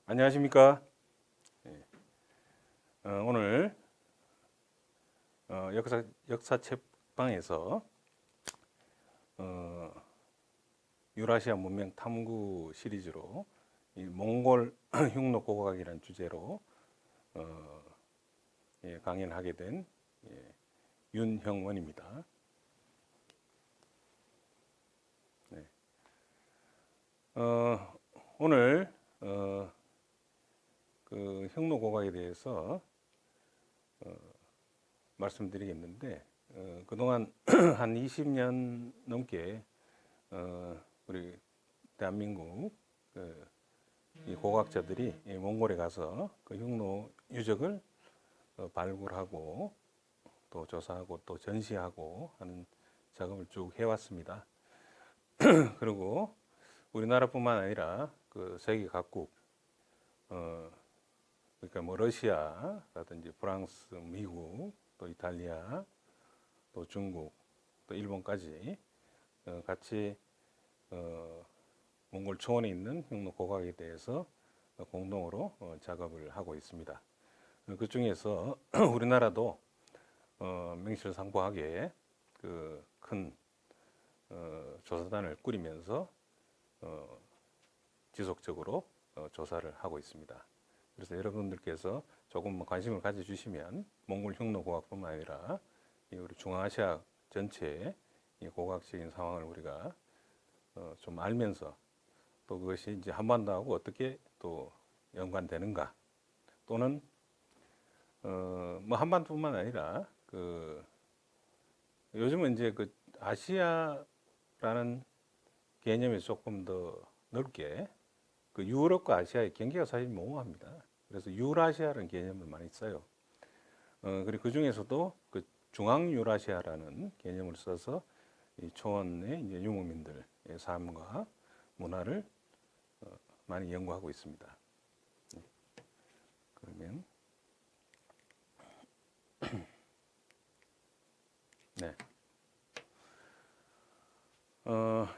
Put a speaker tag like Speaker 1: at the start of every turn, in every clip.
Speaker 1: 안녕하십니까? 예. 오늘 역사 책방에서 어, 유라시아 문명 탐구 시리즈로 이 몽골 흉노 고고학이라는 주제로 어, 강연을 하게 된 윤형원입니다. 네. 오늘 그 흉노 고고학에 대해서 말씀드리겠는데 그동안 한 20년 넘게 우리 대한민국 이 고고학자들이 몽골에 가서 그 흉노 유적을 발굴하고 또 조사하고 또 전시하고 하는 작업을 쭉 해왔습니다. 그리고 우리나라뿐만 아니라 그 세계 각국 그러니까 뭐 러시아라든지 프랑스, 미국, 또 이탈리아, 또 중국, 또 일본까지 같이 몽골 초원에 있는 흉노 고고학에 대해서 공동으로 작업을 하고 있습니다. 그 중에서 우리나라도 명실상부하게 그 큰 조사단을 꾸리면서 지속적으로 조사를 하고 있습니다. 그래서 여러분들께서 조금 관심을 가져주시면 몽골 흉노 고고학뿐만 아니라 우리 중앙아시아 전체의 고고학적인 상황을 우리가 좀 알면서 또 그것이 이제 한반도하고 어떻게 또 연관되는가, 또는 뭐 한반도뿐만 아니라 그 요즘은 이제 그 아시아라는 개념이 조금 더 넓게 그 유럽과 아시아의 경계가 사실 모호합니다. 그래서 유라시아라는 개념을 많이 써요. 그리고 그 중에서도 그 중앙유라시아라는 개념을 써서 이 초원의 이제 유목민들의 삶과 문화를 많이 연구하고 있습니다. 그러면 네,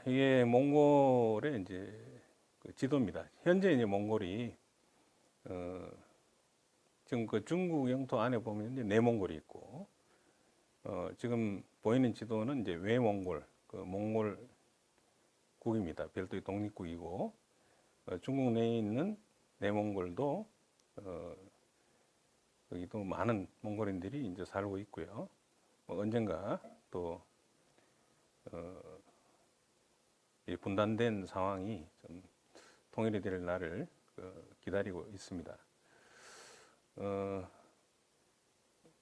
Speaker 1: 이게 몽골의 이제 그 지도입니다. 현재 이제 몽골이 지금 그 중국 영토 안에 보면 이제 내몽골이 있고 지금 보이는 지도는 이제 외몽골, 그 몽골국입니다. 별도의 독립국이고 중국 내에 있는 내몽골도 여기도 많은 몽골인들이 이제 살고 있고요. 뭐 언젠가 또 이 분단된 상황이 좀 통일이 될 날을 기다리고 있습니다.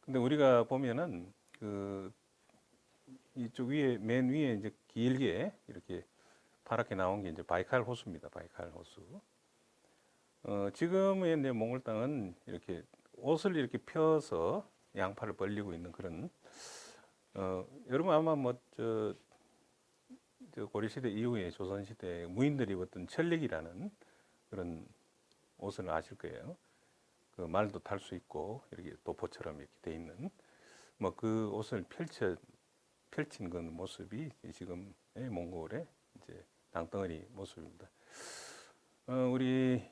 Speaker 1: 근데 우리가 보면은 그 이쪽 위에 맨 위에 이제 길게 이렇게 파랗게 나온 게 이제 바이칼 호수입니다. 바이칼 호수. 지금의 이제 몽골 땅은 이렇게 옷을 이렇게 펴서 양팔을 벌리고 있는 그런 여러분 아마 저 고려시대 이후에 조선시대 무인들이 입었던 천릭이라는 그런 옷을 아실 거예요. 그 말도 탈 수 있고 이렇게 도포처럼 이렇게 돼 있는 뭐 그 옷을 펼친 그 모습이 지금의 몽골의 이제 땅덩어리 모습입니다. 우리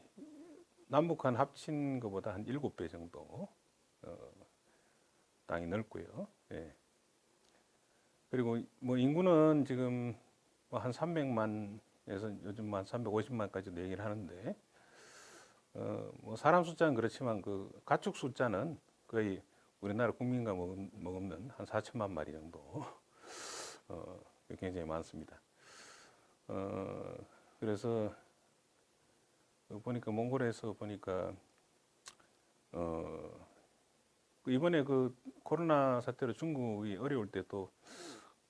Speaker 1: 남북한 합친 것보다 한 7배 정도 땅이 넓고요. 예. 그리고 뭐 인구는 지금 한 300만에서 요즘 한 350만까지도 얘기를 하는데 뭐 사람 숫자는 그렇지만 그 가축 숫자는 거의 우리나라 국민과 머금는 한 4천만 마리 정도 굉장히 많습니다. 그래서 보니까 몽골에서 보니까 이번에 그 코로나 사태로 중국이 어려울 때 또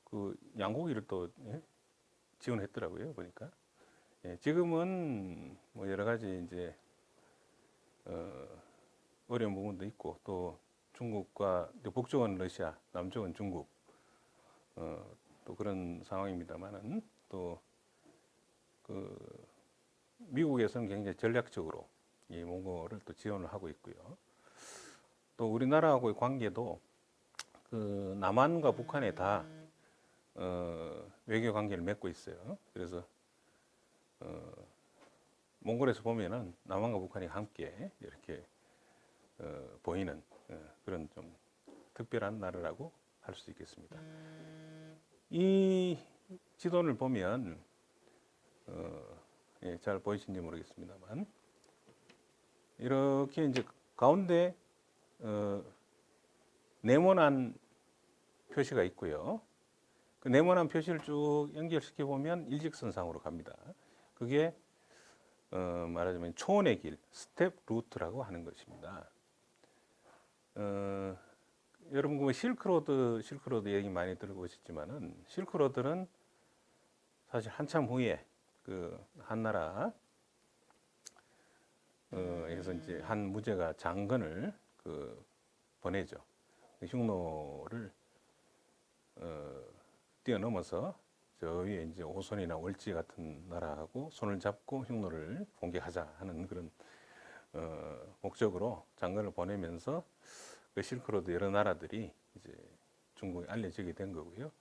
Speaker 1: 그 양고기를 또 지원했더라고요 보니까. 지금은 뭐 여러 가지 이제 어려운 부분도 있고 또 중국과 북쪽은 러시아, 남쪽은 중국 또 그런 상황입니다만은 또 그 미국에서는 굉장히 전략적으로 이 몽골을 또 지원을 하고 있고요. 또 우리나라하고의 관계도 그 남한과 북한에 다 외교 관계를 맺고 있어요. 그래서 몽골에서 보면은 남한과 북한이 함께 이렇게 보이는 그런 좀 특별한 나라라고 할 수 있겠습니다. 이 지도를 보면 예, 잘 보이시는지 모르겠습니다만 이렇게 이제 가운데 네모난 표시가 있고요. 그 네모난 표시를 쭉 연결시켜 보면 일직선상으로 갑니다. 그게 말하자면 초원의 길, 스텝 루트라고 하는 것입니다. 여러분 그 실크로드 얘기 많이 들어보셨지만은 실크로드는 사실 한참 후에 그 한나라 에서 이제 한 무제가 장건을 그 보내죠. 흉노를 뛰어넘어서 저 위에 이제 오손이나 월지 같은 나라하고 손을 잡고 흉노를 공격하자 하는 그런 목적으로 장관을 보내면서 그 실크로드 여러 나라들이 이제 중국에 알려지게 된 거고요.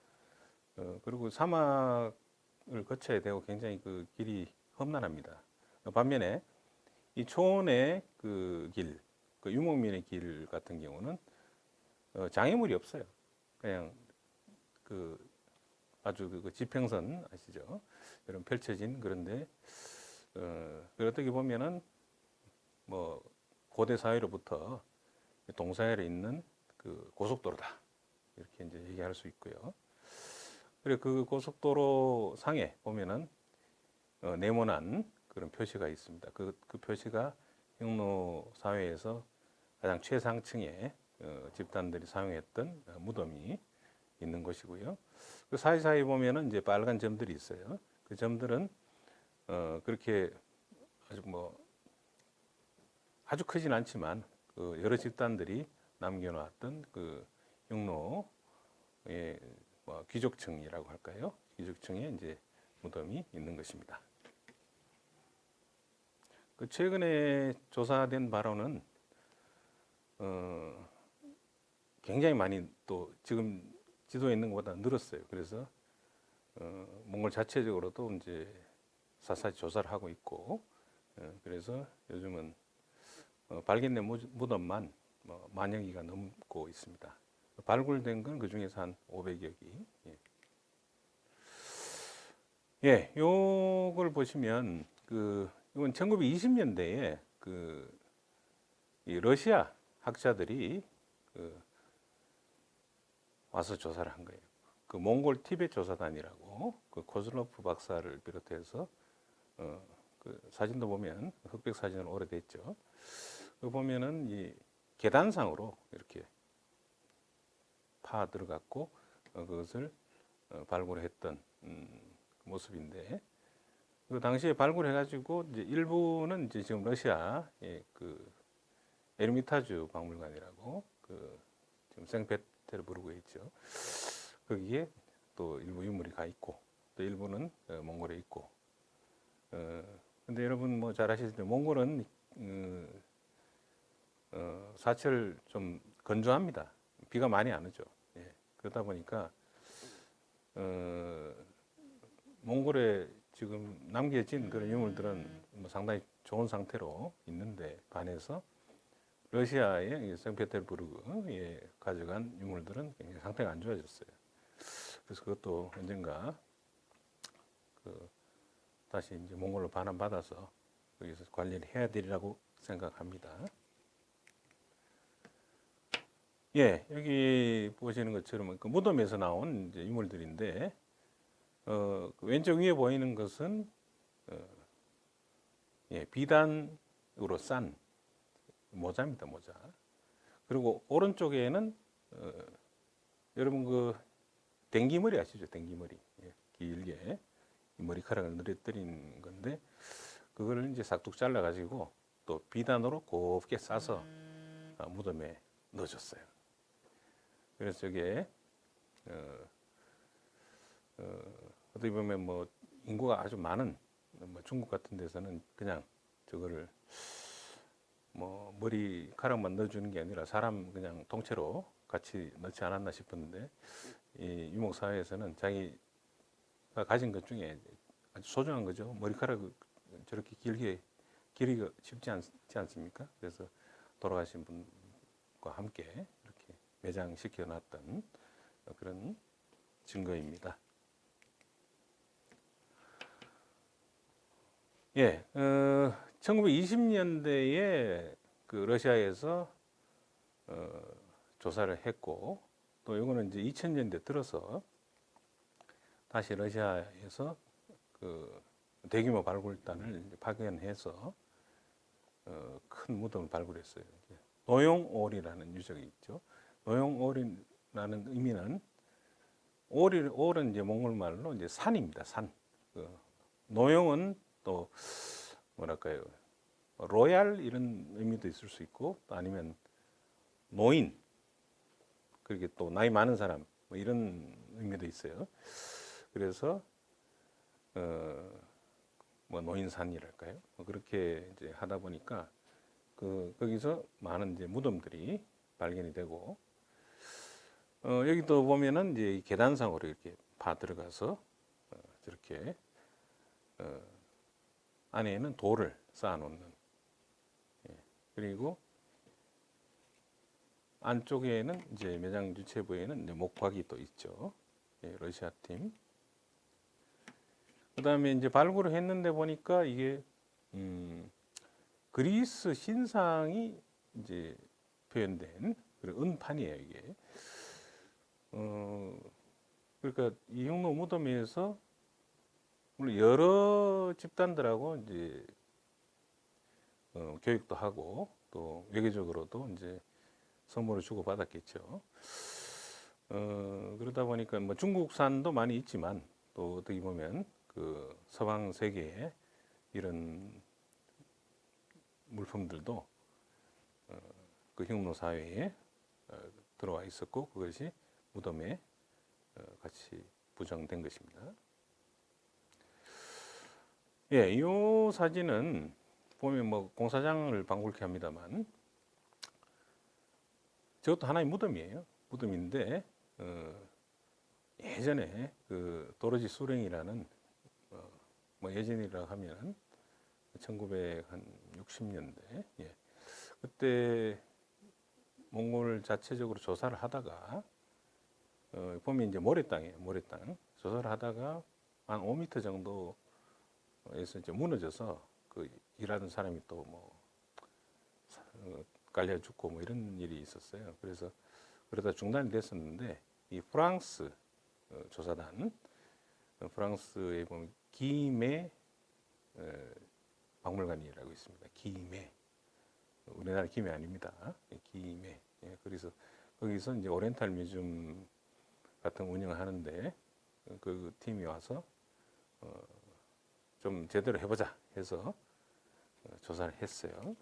Speaker 1: 그리고 사막을 거쳐야 되고 굉장히 그 길이 험난합니다. 반면에 이 초원의 그 길, 그 유목민의 길 같은 경우는 장애물이 없어요. 그냥 그 아주 그 지평선 아시죠? 이런 펼쳐진 그런데 어떻게 보면은 뭐 고대 사회로부터 동사회에 있는 그 고속도로다 이렇게 이제 얘기할 수 있고요. 그리고 그 고속도로 상에 보면은 네모난 그런 표시가 있습니다. 그 표시가 흉노 사회에서 가장 최상층의 집단들이 사용했던 무덤이 있는 것이고요. 그 사이사이 보면은 이제 빨간 점들이 있어요. 그 점들은 그렇게 아주 크진 않지만 그 여러 집단들이 남겨놓았던 그 흉노의 귀족층이라고 할까요? 귀족층에 이제 무덤이 있는 것입니다. 그 최근에 조사된 바로는 굉장히 많이 또 지금 지도에 있는 것보다 늘었어요. 그래서 몽골 자체적으로도 이제 사사히 조사를 하고 있고 그래서 요즘은 발견된 무덤만 만여 기가 넘고 있습니다. 발굴된 건 그 중에서 한 500여 기. 예, 요걸 보시면 이건 1920년대에 이 러시아 학자들이 와서 조사를 한 거예요. 그 몽골 티베트 조사단이라고 그 코즐로프 박사를 비롯해서 그 사진도 보면 흑백 사진은 오래됐죠. 그 보면은 이 계단상으로 이렇게 파 들어갔고 그것을 발굴했던 모습인데 그 당시에 발굴해가지고 이제 일부는 이제 지금 러시아의 그 에르미타주 박물관이라고 그 지금 생페테르부르크에 있죠. 거기에 또 일부 유물이 가 있고 또 일부는 몽골에 있고. 근데 여러분 뭐 잘 아시겠지만 몽골은 사철 좀 건조합니다. 비가 많이 안 오죠. 예. 그러다 보니까 몽골에 지금 남겨진 그런 유물들은 뭐 상당히 좋은 상태로 있는데 반해서 러시아의 생페테르부르크에 가져간 유물들은 굉장히 상태가 안 좋아졌어요. 그래서 그것도 언젠가 다시 이제 몽골로 반환받아서 거기서 관리를 해야 되리라고 생각합니다. 예, 여기 보시는 것처럼 그 무덤에서 나온 이제 유물들인데, 그 왼쪽 위에 보이는 것은 예, 비단으로 싼 모자입니다, 모자. 그리고 오른쪽에는 여러분 그 댕기머리 아시죠? 댕기머리. 예, 길게 머리카락을 늘어뜨린 건데 그거를 이제 싹둑 잘라 가지고 또 비단으로 곱게 싸서 무덤에 넣어줬어요. 그래서 저게 어떻게 보면 뭐 인구가 아주 많은 뭐 중국 같은 데서는 그냥 저거를 뭐 머리카락만 넣어주는 게 아니라 사람 그냥 통째로 같이 넣지 않았나 싶었는데 이 유목 사회에서는 자기가 가진 것 중에 아주 소중한 거죠. 머리카락을 저렇게 길게 길이가 쉽지 않지 않습니까? 그래서 돌아가신 분과 함께 이렇게 매장시켜 놨던 그런 증거입니다. 예, 1920년대에 그 러시아에서 조사를 했고, 또 이거는 이제 2000년대 들어서 다시 러시아에서 그 대규모 발굴단을 파견해서 큰 무덤을 발굴했어요. 노용올이라는 유적이 있죠. 노용올이라는 의미는 올은 이제 몽골말로 이제 산입니다. 산. 노용은 또 뭐랄까요? 로얄 이런 의미도 있을 수 있고, 또 아니면 노인, 그렇게 또 나이 많은 사람 뭐 이런 의미도 있어요. 그래서 뭐 노인산이랄까요? 뭐 그렇게 이제 하다 보니까 거기서 많은 이제 무덤들이 발견이 되고, 여기도 보면은 이제 계단상으로 이렇게 파 들어가서 저렇게 안에는 돌을 쌓아놓는, 예. 그리고 안쪽에는 이제 매장 주체부에는 이제 목박이 또 있죠. 예, 러시아 팀. 그다음에 이제 발굴을 했는데 보니까 이게 그리스 신상이 이제 표현된 그런 은판이에요, 이게. 그러니까 이 흉노 무덤에서 물론 여러 집단들하고 이제 교육도 하고 또 외교적으로도 이제 선물을 주고 받았겠죠. 그러다 보니까 뭐 중국산도 많이 있지만 또 어떻게 보면 그 서방 세계의 이런 물품들도 그 흉노 사회에 들어와 있었고, 그것이 무덤에 같이 부정된 것입니다. 예, 이 사진은 보면 뭐 공사장을 방불케 합니다만, 저것도 하나의 무덤이에요. 무덤인데 예전에 그 도르지 수령이라는 뭐 예전이라 하면 1960년대, 예. 그때 몽골 자체적으로 조사를 하다가 보면 이제 모래땅이에요. 모래땅 조사를 하다가 한 5m 정도에서 이제 무너져서 그 일하던 사람이 또 뭐 깔려 죽고 뭐 이런 일이 있었어요. 그래서 그러다 중단이 됐었는데, 이 프랑스 조사단, 프랑스에 보면 기메 박물관이라고 있습니다. 기메. 우리나라 기메 아닙니다. 기메. 예, 그래서 거기서 이제 오리엔탈 뮤지엄 같은 운영을 하는데 그 팀이 와서 좀 제대로 해보자 해서 조사를 했어요.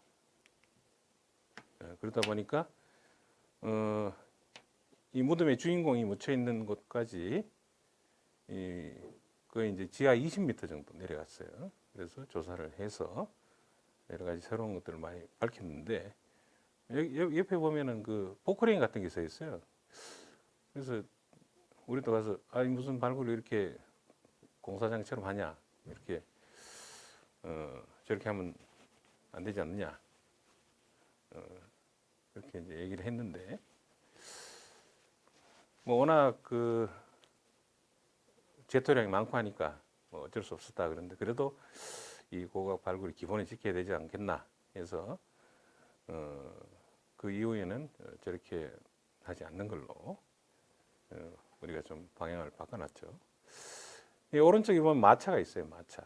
Speaker 1: 그러다 보니까 이 무덤의 주인공이 묻혀 있는 곳까지 거의 이제 지하 20m 정도 내려갔어요. 그래서 조사를 해서 여러 가지 새로운 것들을 많이 밝혔는데, 여기 옆에 보면은 그 포크레인 같은 게 서 있어요. 그래서 우리도 가서 아니 무슨 발굴을 이렇게 공사장처럼 하냐, 이렇게 저렇게 하면 안 되지 않느냐, 그렇게 이제 얘기를 했는데, 뭐 워낙 그 제토량이 많고 하니까 뭐 어쩔 수 없었다 그런데, 그래도 이 고각 발굴이 기본을 지켜야 되지 않겠나 해서 그 이후에는 저렇게 하지 않는 걸로 우리가 좀 방향을 바꿔놨죠. 이 오른쪽에 보면 마차가 있어요. 마차.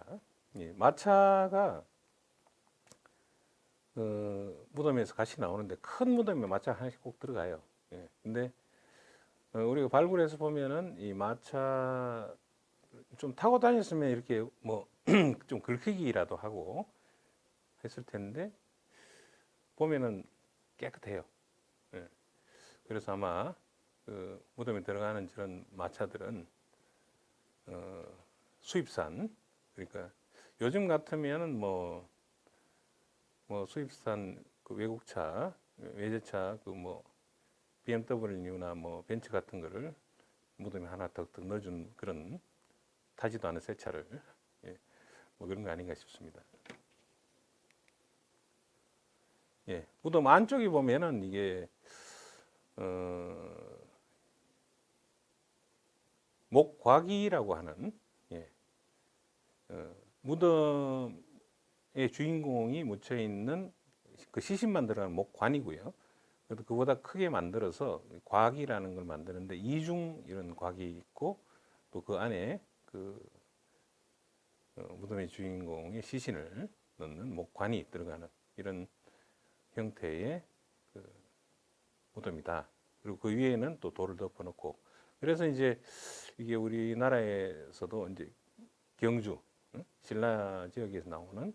Speaker 1: 이 마차가 무덤에서 같이 나오는데, 큰 무덤에 마차가 하나씩 꼭 들어가요. 예. 근데 우리가 발굴해서 보면은 이 마차 좀 타고 다녔으면 이렇게 뭐 좀 긁히기라도 하고 했을 텐데, 보면은 깨끗해요. 예. 그래서 아마 그 무덤에 들어가는 저런 마차들은 수입산, 그러니까 요즘 같으면은 뭐 수입산 그 외국차, 외제차 그 뭐 BMW나 뭐 벤츠 같은 거를 무덤에 하나 덕덕 넣어준 그런 타지도 않은 새 차를, 예, 뭐 그런 거 아닌가 싶습니다. 예, 무덤 안쪽에 보면은 이게 어, 목곽이라고 하는 예, 무덤의 주인공이 묻혀 있는 그 시신만 들어가는 목관이고요. 그래도 그보다 크게 만들어서 곽이라는 걸 만드는데 이중 이런 곽이 있고 또 그 안에 그 무덤의 주인공의 시신을 넣는 목관이 들어가는 이런 형태의 그 무덤이다. 그리고 그 위에는 또 돌을 덮어놓고 그래서 이제 이게 우리나라에서도 이제 경주 신라 지역에서 나오는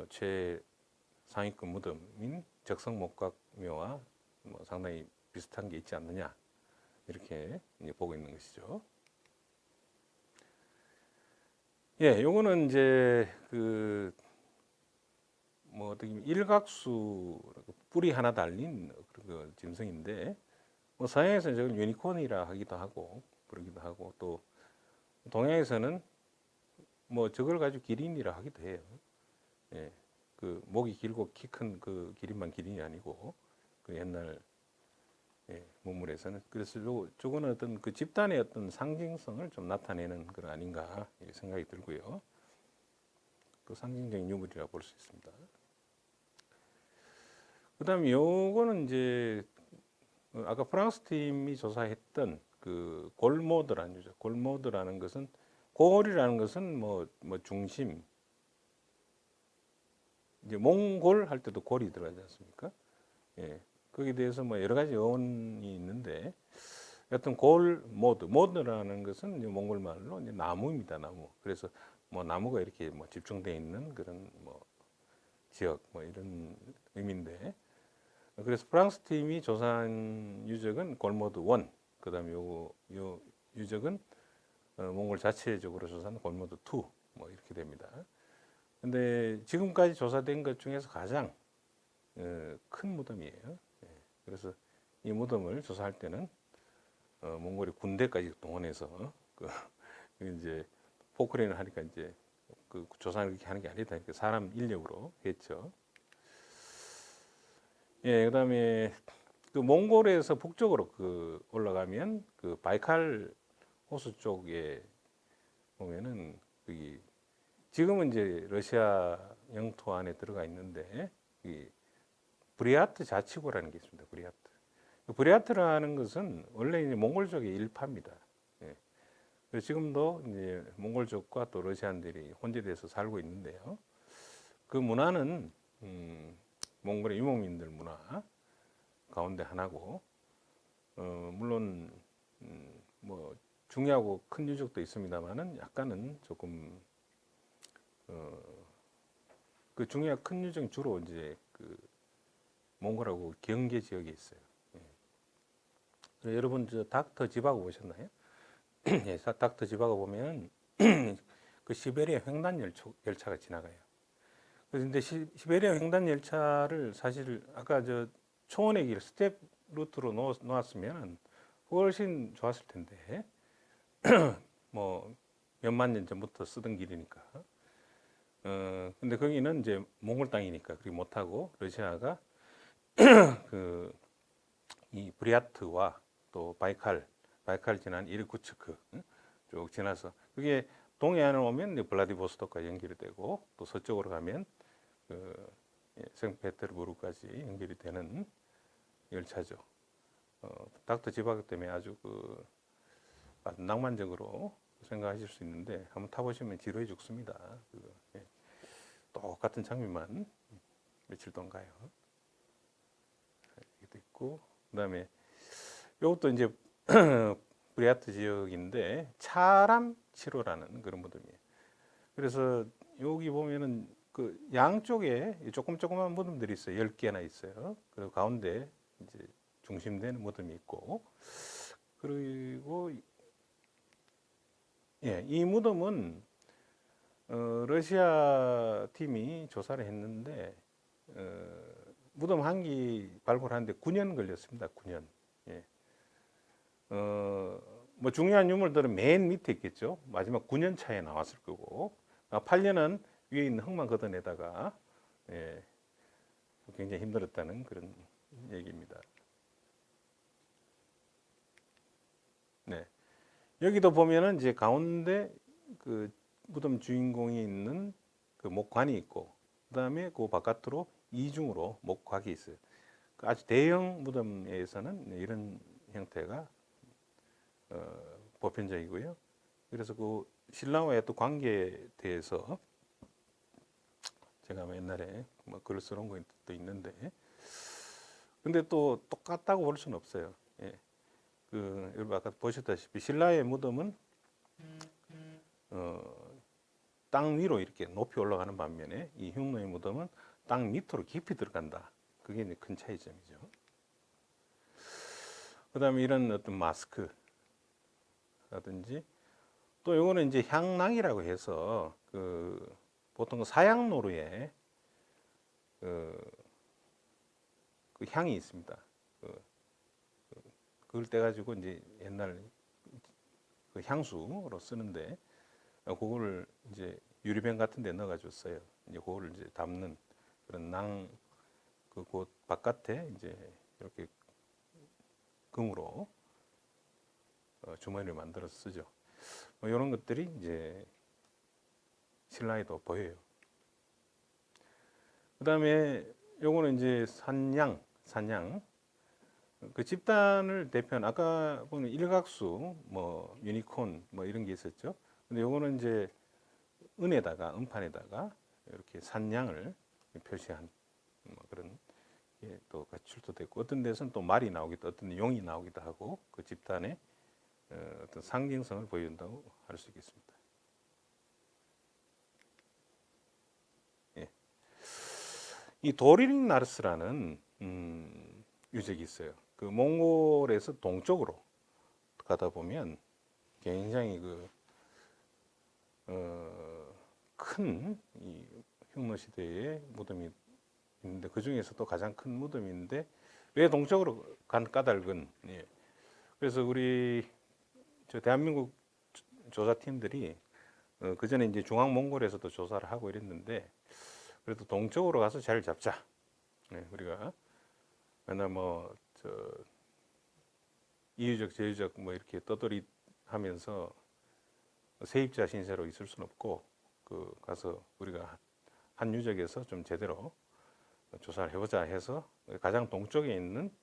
Speaker 1: 최상위급 무덤인 적성목각묘와 뭐 상당히 비슷한 게 있지 않느냐 이렇게 이제 보고 있는 것이죠. 예, 요거는 이제 그 뭐 어떻게 보면 일각수 뿔이 하나 달린 그 짐승인데 뭐 서양에서는 저걸 유니콘이라 하기도 하고 그러기도 하고 또 동양에서는 뭐 저걸 가지고 기린이라 하기도 해요. 예, 그 목이 길고 키 큰 그 기린만 기린이 아니고 그 옛날 예, 문물에서는 그래서 저거는 어떤 그 집단의 어떤 상징성을 좀 나타내는 그런 아닌가 생각이 들고요. 그 상징적인 유물이라 볼 수 있습니다. 그다음에 요거는 이제 아까 프랑스 팀이 조사했던 그 골모드라는 유죠. 골모드라는 것은 골이라는 것은 뭐 중심 이제 몽골 할 때도 골이 들어가지 않습니까? 예. 거기에 대해서 뭐 여러 가지 어원이 있는데 여튼 모드라는 것은 이제 몽골 말로 이제 나무입니다. 나무. 그래서 뭐 나무가 이렇게 뭐 집중되어 있는 그런 뭐 지역 뭐 이런 의미인데 그래서 프랑스 팀이 조사한 유적은 골모드 1, 그다음에 요 유적은 몽골 자체적으로 조사한 골모드 2, 뭐 이렇게 됩니다. 근데 지금까지 조사된 것 중에서 가장 큰 무덤이에요. 예, 그래서 이 무덤을 조사할 때는 몽골이 군대까지 동원해서 그 이제 포크레인을 하니까 이제 그 조사를 이렇게 하는 게 아니다. 사람 인력으로 했죠. 예, 그다음에 그 몽골에서 북쪽으로 그 올라가면 그 바이칼 호수 쪽에 보면은 그 지금은 이제 러시아 영토 안에 들어가 있는데 이 브리아트 자치구라는 게 있습니다. 브리아트. 브리아트라는 것은 원래 이제 몽골족의 일파입니다. 예. 그래서 지금도 이제 몽골족과 또 러시아인들이 혼재돼서 살고 있는데요. 그 문화는 몽골의 유목민들 문화 가운데 하나고 물론 뭐 중요하고 큰 유적도 있습니다만은 약간은 조금 그 중요한 큰 유적은 주로 이제 그 몽골하고 경계 지역에 있어요. 예. 여러분 저 닥터 지바고 보셨나요? 예, 닥터 지바고 보면 그 시베리아 횡단 열차가 지나가요. 그런데 시베리아 횡단 열차를 사실 아까 저 초원의 길 스텝 루트로 놓았으면 훨씬 좋았을 텐데 뭐 몇만 년 전부터 쓰던 길이니까. 근데 거기는 이제 몽골 땅이니까 그렇게 못하고 러시아가 그 이 브리아트와 또 바이칼 지난 이르쿠츠크 쭉 지나서 그게 동해안을 오면 블라디보스토크가 연결이 되고 또 서쪽으로 가면 그 생페테르부르크까지 연결이 되는 열차죠. 닥터 지바그 때문에 아주 아주 낭만적으로 생각하실 수 있는데 한번 타보시면 지루해 죽습니다. 예. 똑같은 장면만 며칠 동안 가요. 이것도 있고 그다음에 이것도 이제 브리아트 지역인데 차람 7호라는 그런 무덤이에요. 그래서 여기 보면은 그 양쪽에 조그만 무덤들이 있어요. 10개나 있어요. 그리고 가운데 이제 중심되는 무덤이 있고 그리고 예, 이 무덤은 러시아 팀이 조사를 했는데 무덤 한기 발굴하는데 9년 걸렸습니다. 9년. 예. 뭐 중요한 유물들은 맨 밑에 있겠죠. 마지막 9년 차에 나왔을 거고 8년은 위에 있는 흙만 걷어내다가 예, 굉장히 힘들었다는 그런 얘기입니다. 네. 여기도 보면은 이제 가운데 그 무덤 주인공이 있는 그 목관이 있고, 그다음에 그 바깥으로 이중으로 목곽이 있어요. 아주 대형 무덤에서는 이런 형태가 보편적이고요. 그래서 그 신라와의 또 관계에 대해서 제가 옛날에 뭐 글을 써놓은 것도 있는데, 근데 또 똑같다고 볼 수는 없어요. 예. 여러분 아까 보셨다시피 신라의 무덤은 땅 위로 이렇게 높이 올라가는 반면에 이 흉노의 무덤은 땅 밑으로 깊이 들어간다. 그게 이제 큰 차이점이죠. 그다음에 이런 어떤 마스크라든지 또 요거는 이제 향낭이라고 해서 보통 사양 노루에 그 향이 있습니다. 그걸 떼가지고 이제 옛날 그 향수로 쓰는데 그거를 이제 유리병 같은 데 넣어가지고 써요. 이제 그거를 이제 담는 그런 그곳 바깥에 이제 이렇게 금으로 주머니를 만들어서 쓰죠. 뭐 이런 것들이 이제 신라에도 보여요. 그 다음에 요거는 이제 산양. 그 집단을 대표한 아까 보면 일각수, 뭐 유니콘, 뭐 이런 게 있었죠. 근데 요거는 이제 은판에다가 이렇게 산양을 표시한 뭐 그런 게 또 출토됐고, 어떤 데서는 또 말이 나오기도, 어떤 용이 나오기도 하고 그 집단의 어떤 상징성을 보여준다고 할 수 있겠습니다. 예. 이 도리링 나르스라는 유적이 있어요. 그 몽골에서 동쪽으로 가다 보면 굉장히 큰 흉노 시대의 무덤이 있는데 그 중에서도 가장 큰 무덤인데 왜 동쪽으로 간 까닭은 그래서 우리 대한민국 조사팀들이 그 전에 이제 중앙 몽골에서도 조사를 하고 이랬는데 그래도 동쪽으로 가서 자리를 잡자. 우리가 맨날 이유적 제유적 뭐 이렇게 떠돌이 하면서 세입자 신세로 있을 수는 없고 가서 우리가 한 유적에서 좀 제대로 조사를 해보자 해서 가장 동쪽에 있는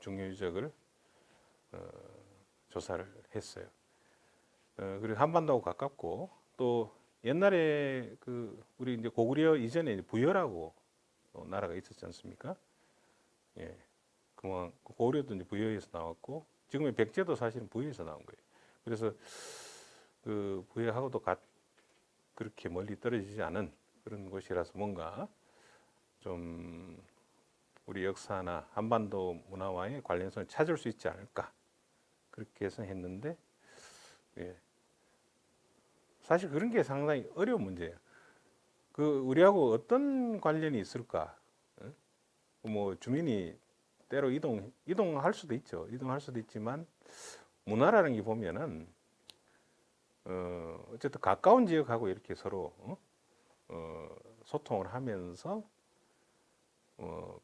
Speaker 1: 중요 유적을 조사를 했어요. 그리고 한반도하고 가깝고 또 옛날에 우리 이제 고구려 이전에 부여라고 나라가 있었지 않습니까? 예, 그만 고구려도 이제 부여에서 나왔고 지금의 백제도 사실은 부여에서 나온 거예요. 그래서 그 부여하고도 그렇게 멀리 떨어지지 않은 그런 곳이라서 뭔가 좀 우리 역사나 한반도 문화와의 관련성을 찾을 수 있지 않을까 그렇게 해서 했는데 사실 그런 게 상당히 어려운 문제예요. 우리하고 어떤 관련이 있을까? 뭐 주민이 때로 이동할 수도 있죠. 이동할 수도 있지만 문화라는 게 보면은 어쨌든 가까운 지역하고 이렇게 서로 소통을 하면서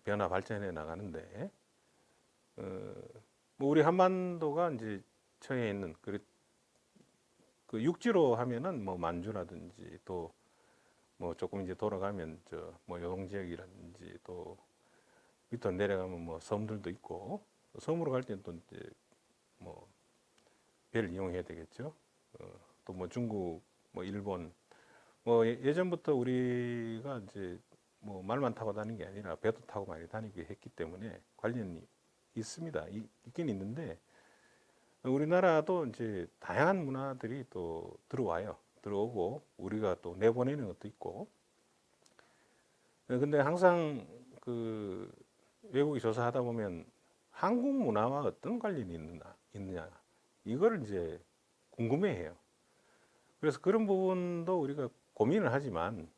Speaker 1: 변화 발전해 나가는데 뭐 우리 한반도가 이제 처해 있는 그 육지로 하면은 뭐 만주라든지 또 뭐 조금 이제 돌아가면 뭐 요동 지역이라든지 또 밑으로 내려가면 뭐 섬들도 있고 섬으로 갈 때는 또 이제 뭐 배를 이용해야 되겠죠. 또 뭐 중국, 뭐 일본, 뭐 예전부터 우리가 이제 뭐 말만 타고 다니는 게 아니라 배도 타고 많이 다니게 했기 때문에 관련이 있습니다. 있긴 있는데 우리나라도 이제 다양한 문화들이 또 들어오고 우리가 또 내보내는 것도 있고. 근데 항상 외국이 조사하다 보면 한국 문화와 어떤 관련이 있느냐 이걸 이제 궁금해해요. 그래서 그런 부분도 우리가 고민을 하지만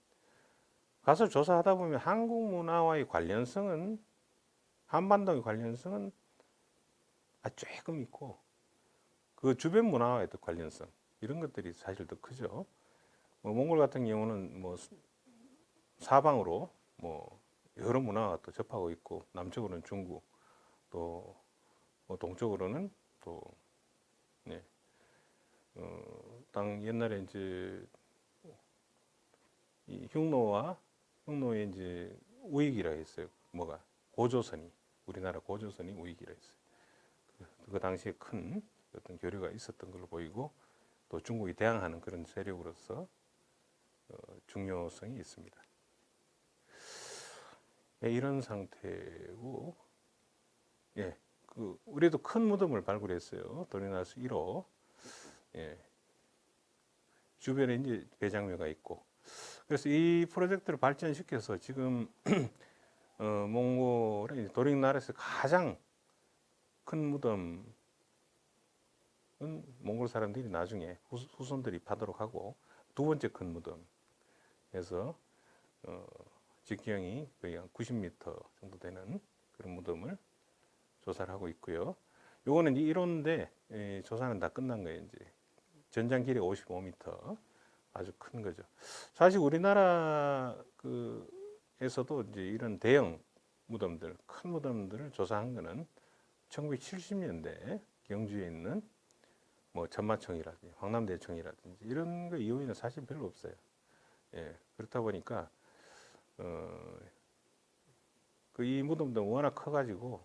Speaker 1: 가서 조사하다 보면 한국 문화와의 관련성은 한반도의 관련성은 조금 있고 그 주변 문화와의 관련성 이런 것들이 사실 더 크죠. 뭐 몽골 같은 경우는 뭐 사방으로 뭐 여러 문화가 또 접하고 있고, 남쪽으로는 중국, 또 동쪽으로는 또 네, 땅 옛날에 이제 이 흉노의 이제 우익이라 했어요. 뭐가 고조선이, 우리나라 고조선이 우익이라 했어요. 그 당시에 큰 어떤 교류가 있었던 걸로 보이고, 또 중국이 대항하는 그런 세력으로서 중요성이 있습니다. 네, 이런 상태고, 예, 우리도 큰 무덤을 발굴했어요. 도리나스 1호. 예, 주변에 이제 배장묘가 있고. 그래서 이 프로젝트를 발전시켜서 지금 몽골의 도링나라에서 가장 큰 무덤은 몽골 사람들이 나중에 후손들이 파도록 하고, 두 번째 큰 무덤에서 직경이 거의 한 90m 정도 되는 그런 무덤을 조사를 하고 있고요. 요거는 1호인데 조사는 다 끝난 거예요. 이제 전장 길이 55m, 아주 큰 거죠. 사실 우리나라 에서도 이제 이런 대형 무덤들, 큰 무덤들을 조사한 거는 1970년대 경주에 있는 뭐 전마청이라든지 황남대청이라든지 이런 거 이후에는 사실 별로 없어요. 예, 그렇다 보니까 이 무덤도 워낙 커가지고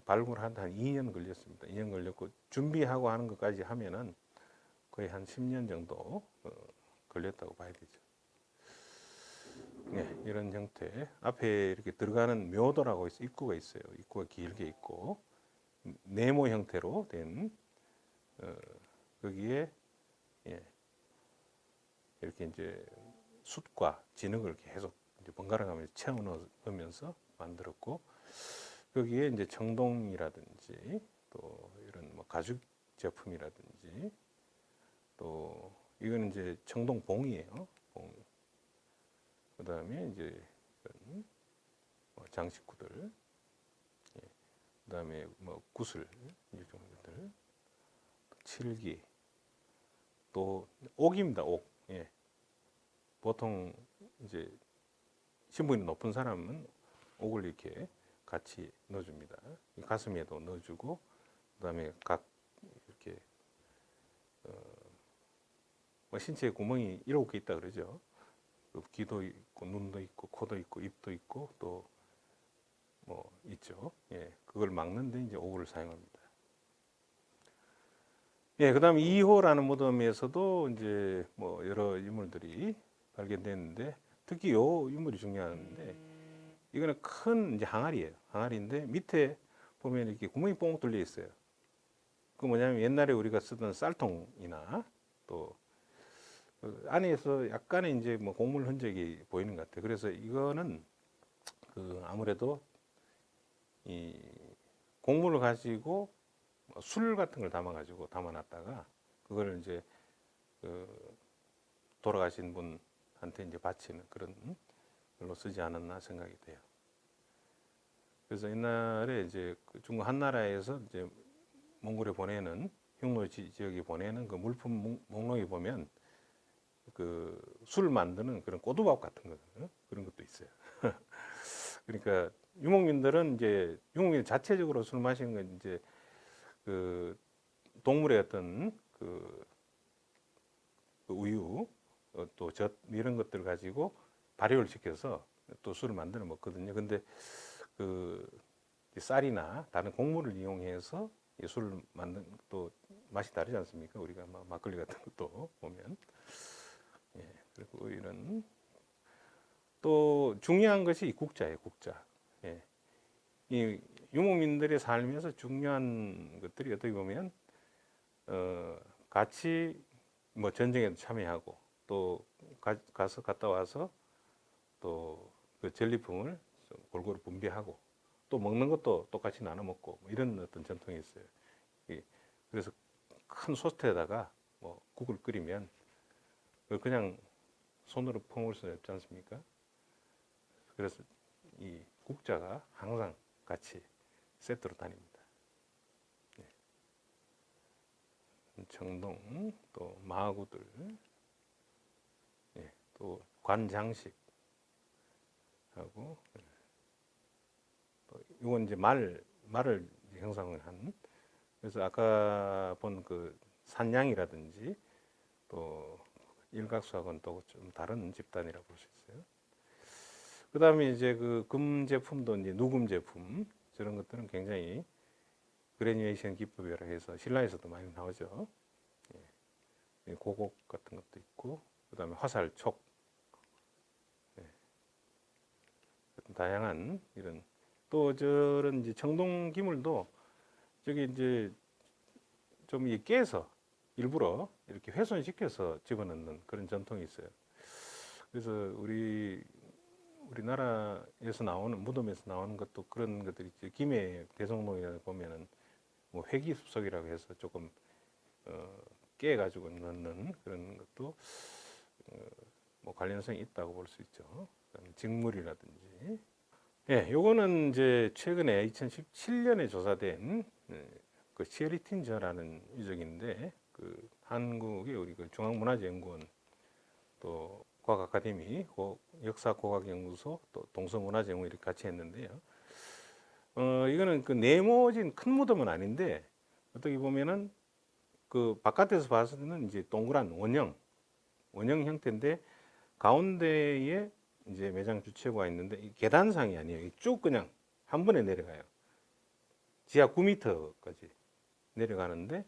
Speaker 1: 발굴하는데 한 2년 걸렸습니다. 2년 걸렸고 준비하고 하는 것까지 하면은 거의 한 10년 정도 걸렸다고 봐야 되죠. 네, 이런 형태. 앞에 이렇게 들어가는 묘도라고 해서 입구가 있어요. 입구가 길게 있고 네모 형태로 된 거기에 예, 이렇게 이제 숯과 진흙을 계속 이제 번갈아 가면서 채워 넣으면서 만들었고, 거기에 이제 청동이라든지 또 이런 뭐 가죽 제품이라든지, 또 이거는 이제 청동봉이에요. 봉. 그다음에 이제 이런 뭐 장식구들, 예. 그다음에 뭐 구슬 이 정도들, 칠기, 또 옥입니다. 옥. 예. 보통 이제 신분이 높은 사람은 옥을 이렇게 같이 넣어줍니다. 가슴에도 넣어주고, 그다음에 각 이렇게 뭐 신체에 구멍이 7개 있다 그러죠. 귀도 있고 눈도 있고 코도 있고 입도 있고 또 뭐 있죠. 예, 그걸 막는데 이제 옥을 사용합니다. 예, 그다음 2호라는 무덤에서도 이제 뭐 여러 유물들이 발견됐는데, 특히 요 유물이 중요한데, 이거는 큰 이제 항아리예요. 항아리인데 밑에 보면 이렇게 구멍이 뽕 뚫려 있어요. 그 뭐냐면 옛날에 우리가 쓰던 쌀통이나 또 안에서 약간의 이제 뭐 곡물 흔적이 보이는 것 같아요. 그래서 이거는 아무래도 이 곡물을 가지고 술 같은 걸 담아가지고 담아놨다가 그걸 이제 돌아가신 분한테 이제 바치는 그런 걸로 쓰지 않았나 생각이 돼요. 그래서 옛날에 이제 중국 한나라에서 이제 몽골에 보내는 흉노 지역에 보내는 그 물품 목록에 보면 술 만드는 그런 꼬두밥 같은 거 그런 것도 있어요. 그러니까 유목민들은 이제 유목민 자체적으로 술 마시는 건 이제 동물의 어떤 우유 또 젖 이런 것들 가지고 발효를 시켜서 또 술을 만들어 먹거든요. 근데 쌀이나 다른 곡물을 이용해서 술을 만든 또 맛이 다르지 않습니까? 우리가 막걸리 같은 것도 보면. 예, 그리고 이런 또 중요한 것이 이 국자예요, 국자. 예. 이 유목민들의 삶에서 중요한 것들이 어떻게 보면 같이 뭐 전쟁에도 참여하고 또 가서 갔다 와서 또 그 전리품을 골고루 분배하고 또 먹는 것도 똑같이 나눠 먹고 뭐 이런 어떤 전통이 있어요. 그래서 큰 솥에다가 뭐 국을 끓이면 그냥 손으로 퍼먹을 수는 없지 않습니까? 그래서 이 국자가 항상 같이 세트로 다닙니다. 네. 청동, 또 마구들, 네. 또 관장식, 하고 또 이건 이제 말을 형성을 한. 그래서 아까 본 그 산양이라든지 또 일각수하고는 또 좀 다른 집단이라고 볼 수 있어요. 그다음에 이제 그 금 제품도 이제 누금 제품 저런 것들은 굉장히 그래뉴에이션 기법이라 해서 신라에서도 많이 나오죠. 예. 고곡 같은 것도 있고 그다음에 화살, 촉, 예. 다양한 이런 또 저런 이제 청동 기물도 저기 이제 좀 깨서 일부러 이렇게 훼손시켜서 집어넣는 그런 전통이 있어요. 그래서 우리나라에서 나오는 무덤에서 나오는 것도 그런 것들이 있죠. 김해 대성동에 보면은 뭐 회기수석이라고 해서 조금 깨가지고 넣는 그런 것도 뭐 관련성이 있다고 볼 수 있죠. 직물이라든지. 예, 요거는 이제 최근에 2017년에 조사된 그 시에리틴저라는 유적인데 그 한국의 우리 그 중앙문화재연구원 또 과학 아카데미, 역사고각연구소, 또 동서문화재연구원 이렇게 같이 했는데요. 이거는 그 네모진 큰 무덤은 아닌데 어떻게 보면은 그 바깥에서 봤을 때는 이제 동그란 원형 형태인데 가운데에 이제 매장 주체구가 있는데 계단상이 아니에요. 쭉 그냥 한 번에 내려가요. 지하 9m까지 내려가는데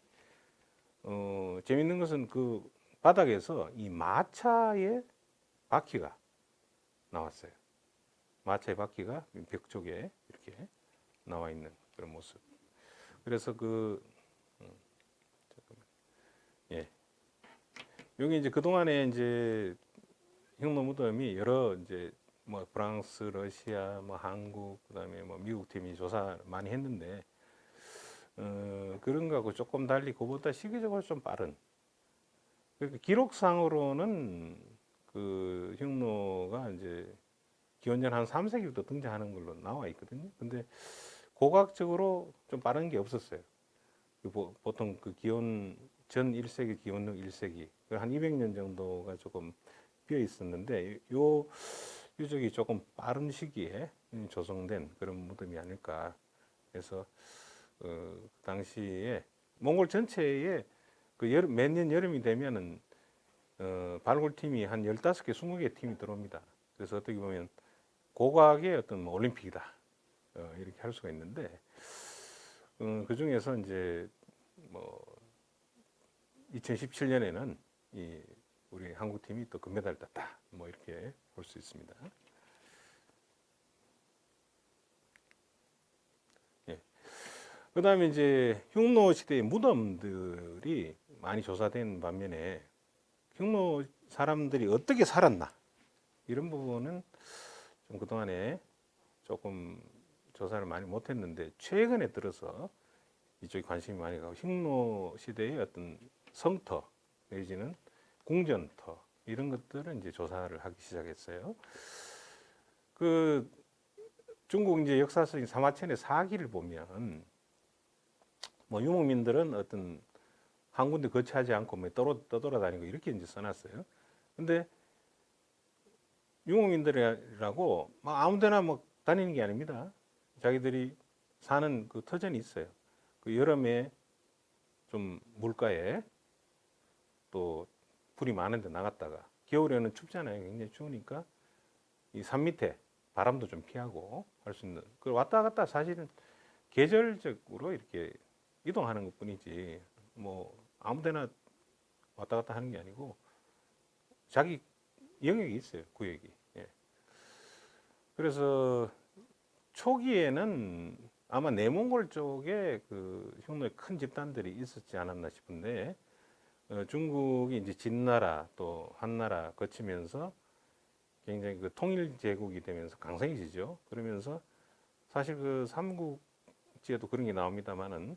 Speaker 1: 재밌는 것은 그 바닥에서 이 마차의 바퀴가 나왔어요. 마차의 바퀴가 벽 쪽에 이렇게 나와 있는 그런 모습. 그래서 예. 여기 이제 그동안에 이제 흉노 무덤이 여러 이제 뭐 프랑스, 러시아, 뭐 한국, 그다음에 뭐 미국 팀이 조사 많이 했는데 그런 거하고 조금 달리 그보다 시기적으로 좀 빠른. 그러니까 기록상으로는 그 흉노가 이제 기원전 한 3세기부터 등장하는 걸로 나와 있거든요. 근데 고각적으로 좀 빠른 게 없었어요. 보통 그 기원 전 1세기, 기원 후 1세기 한 200년 정도가 조금 비어 있었는데 요 유적이 조금 빠른 시기에 조성된 그런 무덤이 아닐까. 그래서 그 당시에 몽골 전체에 그 매년 여름이 되면은 발굴팀이 한 15개, 20개 팀이 들어옵니다. 그래서 어떻게 보면 고각의 어떤 뭐 올림픽이다. 이렇게 할 수가 있는데 그 중에서 이제 뭐 2017년에는 이 우리 한국 팀이 또 금메달을 땄다. 뭐 이렇게 볼 수 있습니다. 예. 그다음에 이제 흉노 시대의 무덤들이 많이 조사된 반면에 흉노 사람들이 어떻게 살았나 이런 부분은 좀 그동안에 조금 조사를 많이 못했는데 최근에 들어서 이쪽에 관심이 많이 가고 흉노 시대의 어떤 성터 내지는 궁전터 이런 것들은 이제 조사를 하기 시작했어요. 그 중국 이제 역사적인 사마천의 사기를 보면 뭐 유목민들은 어떤 한 군데 거치하지 않고 뭐 떠돌아다니고 이렇게 이제 써놨어요. 근데 유목민들이라고 막 아무데나 뭐 다니는 게 아닙니다. 자기들이 사는 그 터전이 있어요. 그 여름에 좀 물가에 또 불이 많은데 나갔다가 겨울에는 춥잖아요. 굉장히 추우니까 이 산 밑에 바람도 좀 피하고 할 수 있는. 그 왔다 갔다 사실은 계절적으로 이렇게 이동하는 것 뿐이지 뭐 아무데나 왔다 갔다 하는 게 아니고 자기 영역이 있어요. 구역이. 예. 그래서 초기에는 아마 내몽골 쪽에 그 흉노의 큰 집단들이 있었지 않았나 싶은데 중국이 이제 진나라 또 한나라 거치면서 굉장히 그 통일 제국이 되면서 강성해지죠. 그러면서 사실 그 삼국지에도 그런 게 나옵니다만은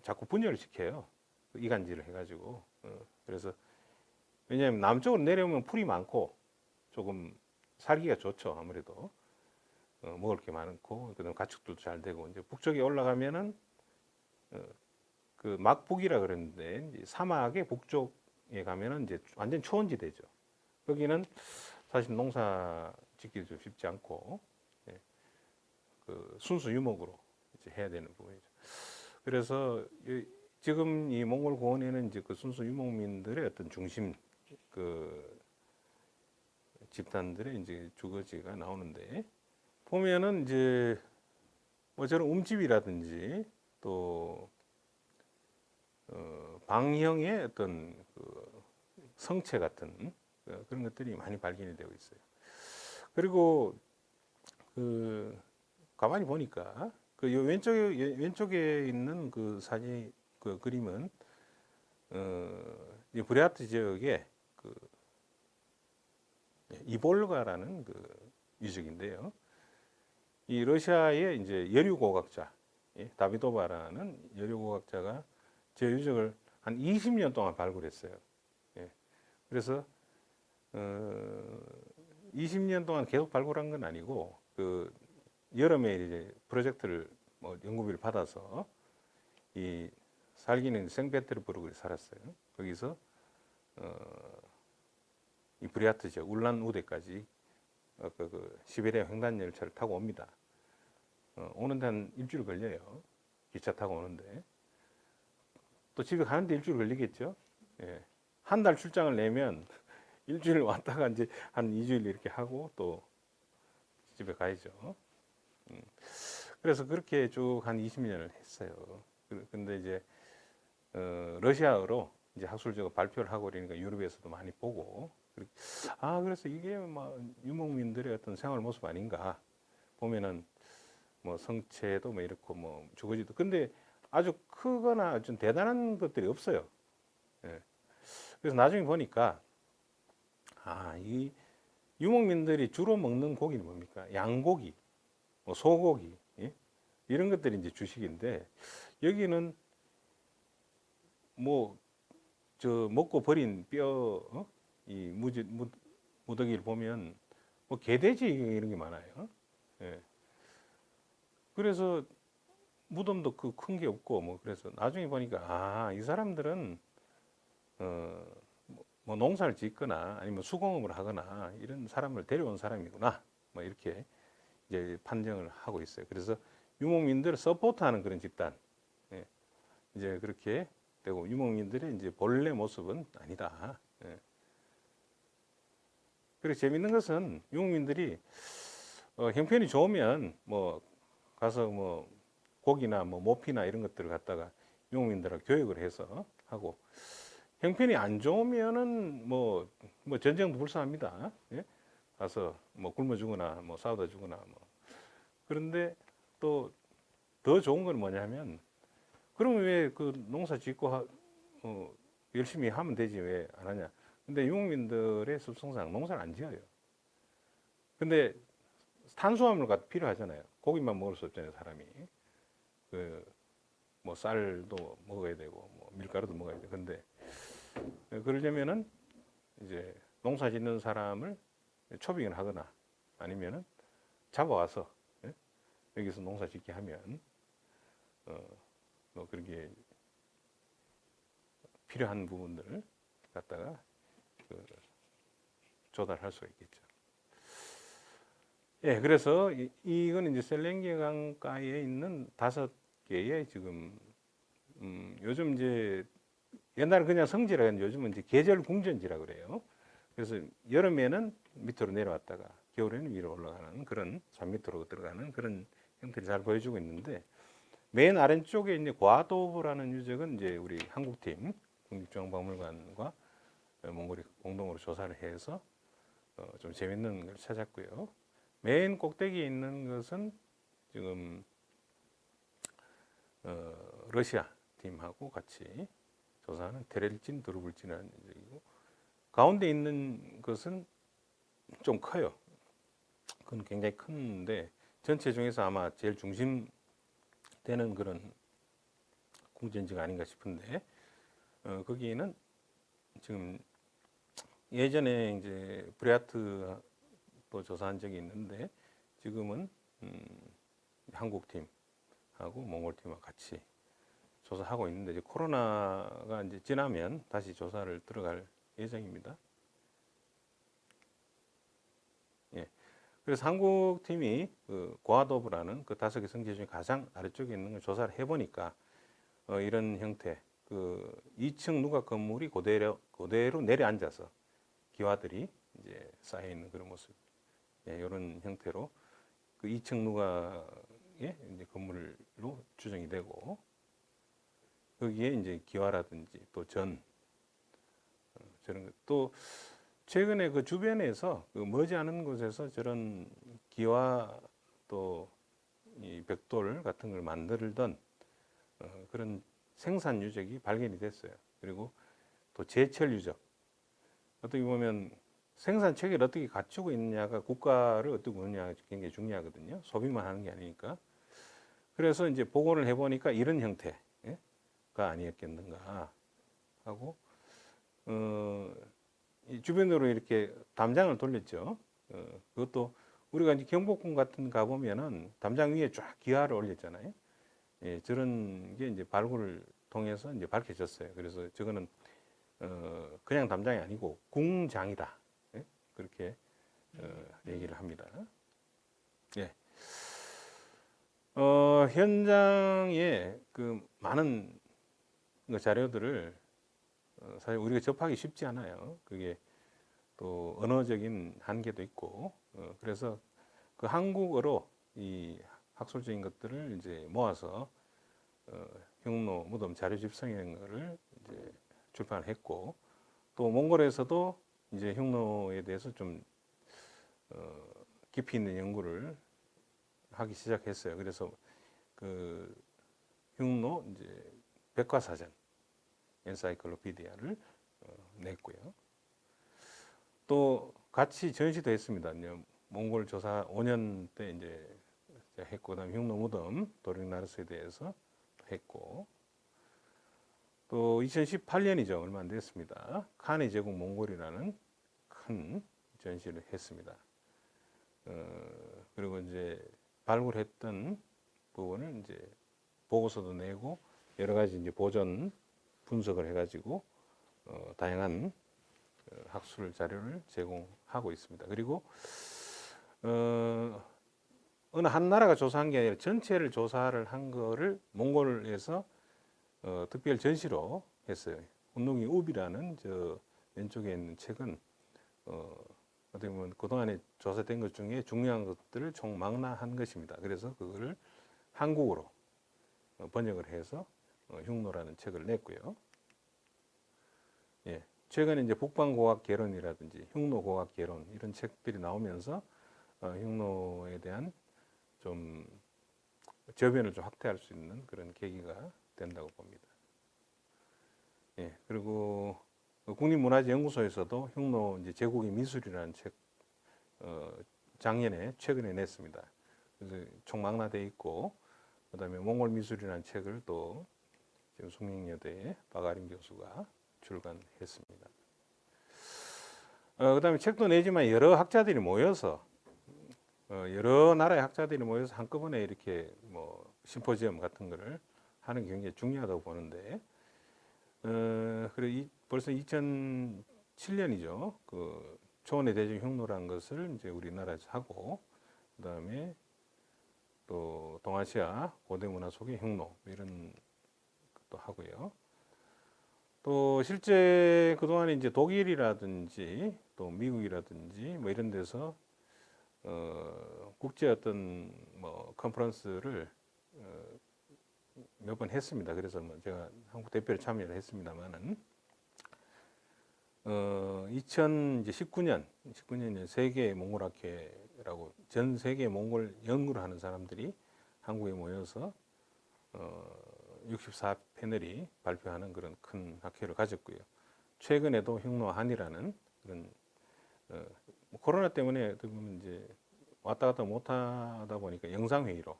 Speaker 1: 자꾸 분열을 시켜요. 이간질을 해가지고 그래서 왜냐하면 남쪽으로 내려오면 풀이 많고 조금 살기가 좋죠. 아무래도 먹을 게 많고 그다음 가축도 잘 되고 이제 북쪽에 올라가면은 그 막북이라 그랬는데 이제 사막의 북쪽에 가면은 이제 완전 초원지대죠. 거기는 사실 농사 지키기 좀 쉽지 않고, 예, 그 순수 유목으로 이제 해야 되는 부분이죠. 그래서 지금 이 몽골 고원에는 이제 그 순수 유목민들의 어떤 중심 그 집단들의 이제 주거지가 나오는데, 보면은 이제 뭐 저런 움집이라든지 또 방형의 어떤 그 성체 같은 그런 것들이 많이 발견이 되고 있어요. 그리고 그 가만히 보니까 그 왼쪽에 있는 그 사진 그 그림은 이 브리아트 지역의 그 이볼가라는 그 유적인데요. 이 러시아의 이제 여류고각자 다비도바라는 여류고각자가 제 유적을 한 20년 동안 발굴했어요. 예. 그래서 20년 동안 계속 발굴한 건 아니고 그 여름에 이제 프로젝트를 뭐 연구비를 받아서 이 살기는 생페테르부르크에 살았어요. 거기서 이 브리아트 지역 울란 우대까지 그 시베리아 횡단 열차를 타고 옵니다. 오는데 한 일주일 걸려요. 기차 타고 오는데 또 집에 가는데 일주일 걸리겠죠. 예. 한 달 출장을 내면 일주일 왔다가 이제 한 2주일 이렇게 하고 또 집에 가야죠. 그래서 그렇게 쭉 한 20년을 했어요. 근데 이제 러시아어로 이제 학술적으로 발표를 하고 그러니까 유럽에서도 많이 보고 그래서 이게 뭐 유목민들의 어떤 생활 모습 아닌가 보면은 뭐 성체도 뭐 이렇고 뭐 주거지도 근데 아주 크거나 좀 대단한 것들이 없어요. 예. 그래서 나중에 보니까 이 유목민들이 주로 먹는 고기는 뭡니까? 양고기, 뭐 소고기 이런 것들이 이제 주식인데 여기는 뭐 저 먹고 버린 뼈 이 무더기를 보면 뭐 개돼지 이런 게 많아요. 예. 그래서 무덤도 그 큰 게 없고 뭐 그래서 나중에 보니까 이 사람들은 뭐 농사를 짓거나 아니면 수공업을 하거나 이런 사람을 데려온 사람이구나 뭐 이렇게 이제 판정을 하고 있어요. 그래서 유목민들을 서포트하는 그런 집단 이제 그렇게 되고 유목민들의 이제 본래 모습은 아니다. 그리고 재밌는 것은 유목민들이 형편이 좋으면 뭐 가서 뭐 고기나 뭐 모피나 이런 것들을 갖다가 유목민들하고 교육을 해서 하고 형편이 안 좋으면은 뭐 전쟁도 불사합니다. 가서 뭐 굶어 죽거나 뭐 싸우다 죽거나 뭐 그런데 또 더 좋은 건 뭐냐면 그러면 왜 그 농사 짓고 열심히 하면 되지 왜 안 하냐? 근데 유목민들의 습성상 농사를 안 지어요. 근데 탄수화물 필요하잖아요. 고기만 먹을 수 없잖아요, 사람이. 뭐 쌀도 먹어야 되고 뭐 밀가루도 먹어야 돼. 근데 그러려면은 이제 농사 짓는 사람을 초빙을 하거나 아니면은 잡아와서 여기서 농사 짓게 하면 뭐 그렇게 필요한 부분들을 갖다가 조달할 수가 있겠죠. 예, 그래서 이건 이제 셀렌게 강가에 있는 5개의 지금 요즘 이제 옛날에 그냥 성지라 했는데 요즘은 이제 계절 궁전지라 그래요. 그래서 여름에는 밑으로 내려왔다가 겨울에는 위로 올라가는 그런 산 밑으로 들어가는 그런 형태를 잘 보여주고 있는데 맨 아래쪽에 이제 과도부라는 유적은 이제 우리 한국팀 국립중앙박물관과 몽골이 공동으로 조사를 해서 좀 재밌는 걸 찾았고요. 맨 꼭대기에 있는 것은 지금 러시아 팀하고 같이 조사하는 테렐진 드루불진이라는 유적이고 가운데 있는 것은 좀 커요. 그건 굉장히 큰데 전체 중에서 아마 제일 중심 되는 그런 궁전지가 아닌가 싶은데 거기는 지금 예전에 이제 브리아트 또 조사한 적이 있는데 지금은 한국 팀하고 몽골 팀과 같이 조사하고 있는데 이제 코로나가 이제 지나면 다시 조사를 들어갈 예정입니다. 예. 그래서 한국 팀이 그 고아도브라는 그 5개 성지 중에 가장 아래쪽에 있는 걸 조사를 해보니까 이런 형태, 그 2층 누각 건물이 그대로 내려앉아서 기와들이 이제 쌓여 있는 그런 모습, 예, 이런 형태로 그 2층 누각의 이제 건물로 추정이 되고 거기에 이제 기와라든지 또 저런 또 최근에 그 주변에서 그 머지않은 곳에서 저런 기와 또 이 벽돌 같은 걸 만들던 그런 생산 유적이 발견이 됐어요. 그리고 또 제철 유적. 어떻게 보면 생산 체계를 어떻게 갖추고 있느냐가 국가를 어떻게 보느냐가 굉장히 중요하거든요. 소비만 하는 게 아니니까. 그래서 이제 복원을 해보니까 이런 형태가 아니었겠는가 하고 이 주변으로 이렇게 담장을 돌렸죠. 그것도 우리가 이제 경복궁 같은 가 보면은 담장 위에 쫙 기와를 올렸잖아요. 예, 저런 게 이제 발굴을 통해서 이제 밝혀졌어요. 그래서 저거는 그냥 담장이 아니고 궁장이다. 예? 그렇게 얘기를 합니다. 예. 현장에 그 많은 그 자료들을 사실 우리가 접하기 쉽지 않아요. 그게 또 언어적인 한계도 있고, 그래서 그 한국어로 이 학술적인 것들을 이제 모아서 흉노 무덤 자료 집성이라는 거를 이제 출판을 했고, 또 몽골에서도 이제 흉노에 대해서 좀 깊이 있는 연구를 하기 시작했어요. 그래서 그 흉노 이제 백과사전 엔사이클로피디아를 냈고요. 또 같이 전시도 했습니다. 몽골 조사 5년 때 이제 했고, 그다음 흉노 무덤 도링나르스에 대해서 했고, 또 2018년이죠. 얼마 안 됐습니다. 칸의 제국 몽골이라는 큰 전시를 했습니다. 그리고 이제 발굴했던 부분을 이제 보고서도 내고 여러 가지 이제 보존 분석을 해가지고 다양한 학술 자료를 제공하고 있습니다. 그리고 어느 한 나라가 조사한 게 아니라 전체를 조사를 한 거를 몽골에서 특별 전시로 했어요. 운동이 우비라는 저 왼쪽에 있는 책은 어떻게 보면 그동안에 조사된 것 중에 중요한 것들을 총망라한 것입니다. 그래서 그거를 한국어로 번역을 해서 흉노라는 책을 냈고요. 예, 최근에 이제 북방고학 개론이라든지 흉노고학 개론 이런 책들이 나오면서 흉노에 대한 좀 저변을 좀 확대할 수 있는 그런 계기가 된다고 봅니다. 예, 그리고 국립문화재연구소에서도 흉노 이제 제국의 미술이라는 책 작년에 최근에 냈습니다. 그래서 총망라돼 있고, 그다음에 몽골 미술이라는 책을 또 지금 숭령여대의 박아림 교수가 출간했습니다. 그다음에 책도 내지만 여러 학자들이 모여서 여러 나라의 학자들이 모여서 한꺼번에 이렇게 뭐 심포지엄 같은 거를 하는 게 굉장히 중요하다고 보는데, 그리고 벌써 2007년이죠. 그 초원의 대중 흉노라는 것을 이제 우리나라에서 하고, 그다음에 또 동아시아 고대 문화 속의 흉노 이런 것도 하고요. 또 실제 그동안에 이제 독일이라든지 또 미국이라든지 뭐 이런 데서 국제 어떤 뭐 컨퍼런스를 몇 번 했습니다. 그래서 뭐 제가 한국 대표로 참여를 했습니다만은 2019년 세계 몽골학회라고 전 세계 몽골 연구를 하는 사람들이 한국에 모여서 64패널이 발표하는 그런 큰 학회를 가졌고요. 최근에도 흉노한이라는 그런 뭐 코로나 때문에 어떻게 보면 이제 왔다 갔다 못하다 보니까 영상 회의로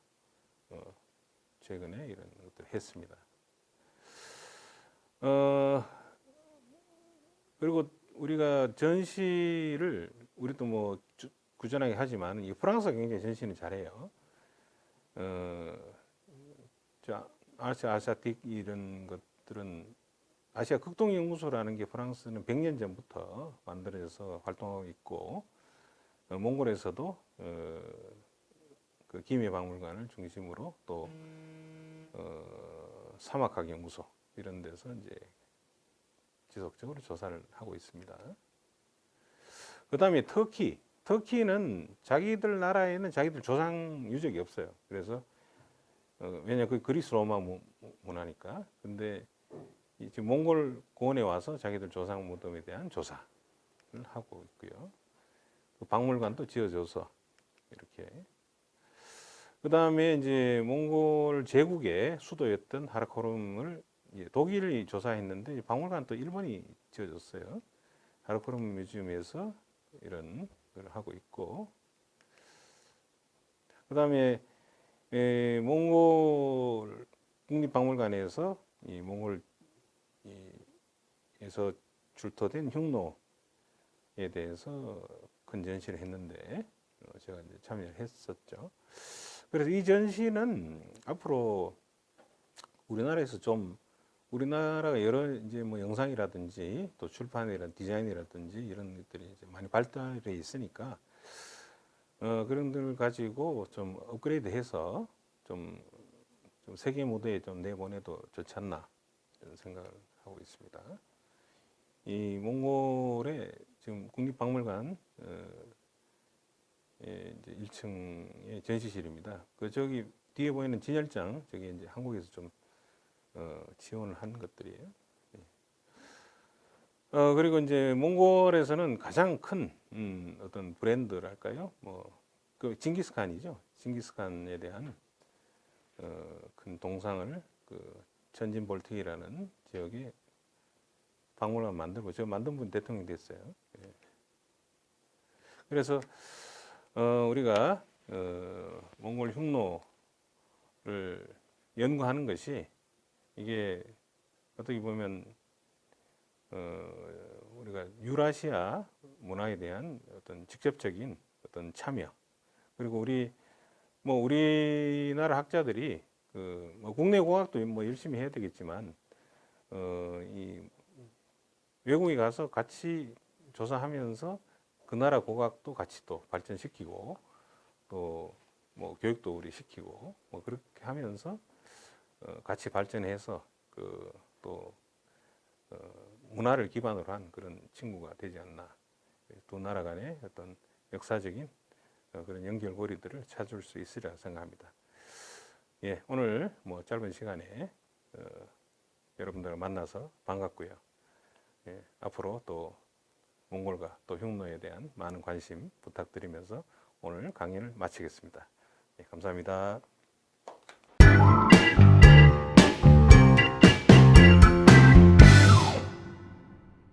Speaker 1: 최근에 이런 것들을 했습니다. 그리고 우리가 전시를 우리도 뭐 꾸준하게 하지만 이 프랑스가 굉장히 전시는 잘해요. 아시아틱 이런 것들은 아시아 극동연구소라는 게 프랑스는 100년 전부터 만들어져서 활동하고 있고, 몽골에서도 그 김해박물관을 중심으로 또 사막학연구소 이런 데서 이제 지속적으로 조사를 하고 있습니다. 그다음에 터키는 자기들 나라에는 자기들 조상 유적이 없어요. 그래서 왜냐 그 그리스 로마 문화니까. 근데 지금 몽골 고원에 와서 자기들 조상 무덤에 대한 조사를 하고 있고요. 그 박물관도 지어줘서 이렇게. 그다음에 이제 몽골 제국의 수도였던 하라코름을 독일이 조사했는데 박물관 또 일본이 지어줬어요. 하라코름 뮤지엄에서 이런 걸 하고 있고. 그다음에 몽골 국립박물관에서 이 몽골에서 출토된 흉노에 대해서 큰 전시를 했는데 제가 이제 참여를 했었죠. 그래서 이 전시는 앞으로 우리나라에서 좀 우리나라가 여러 이제 뭐 영상이라든지 또 출판이라든지 디자인이라든지 이런 것들이 이제 많이 발달해 있으니까 그런 들 가지고 좀 업그레이드해서 좀 세계 무대에 좀 내보내도 좋지 않나 이런 생각을 하고 있습니다. 이 몽골의 지금 국립박물관 이제 1층의 전시실입니다. 그 저기 뒤에 보이는 진열장 저게 이제 한국에서 좀 지원을 한 것들이에요. 그리고 이제 몽골에서는 가장 큰 어떤 브랜드랄까요? 그 징기스칸이죠. 징기스칸에 대한 큰 동상을 그 천진볼틱이라는 지역에 박물관 만들고 저 만든 분 대통령 됐어요. 예. 그래서 우리가 몽골 흉노를 연구하는 것이 이게 어떻게 보면 우리가 유라시아 문화에 대한 어떤 직접적인 어떤 참여 그리고 우리나라 학자들이 뭐 국내 고학도 뭐 열심히 해야 되겠지만 이 외국에 가서 같이 조사하면서 그 나라 고각도 같이 또 발전시키고 또 뭐 교육도 우리 시키고 뭐 그렇게 하면서 같이 발전해서 또 문화를 기반으로 한 그런 친구가 되지 않나. 두 나라 간의 어떤 역사적인 그런 연결고리들을 찾을 수 있으리라 생각합니다. 예, 오늘 뭐 짧은 시간에 여러분들을 만나서 반갑고요. 예, 앞으로 또 몽골과 또 흉노에 대한 많은 관심 부탁드리면서 오늘 강의를 마치겠습니다. 예, 감사합니다.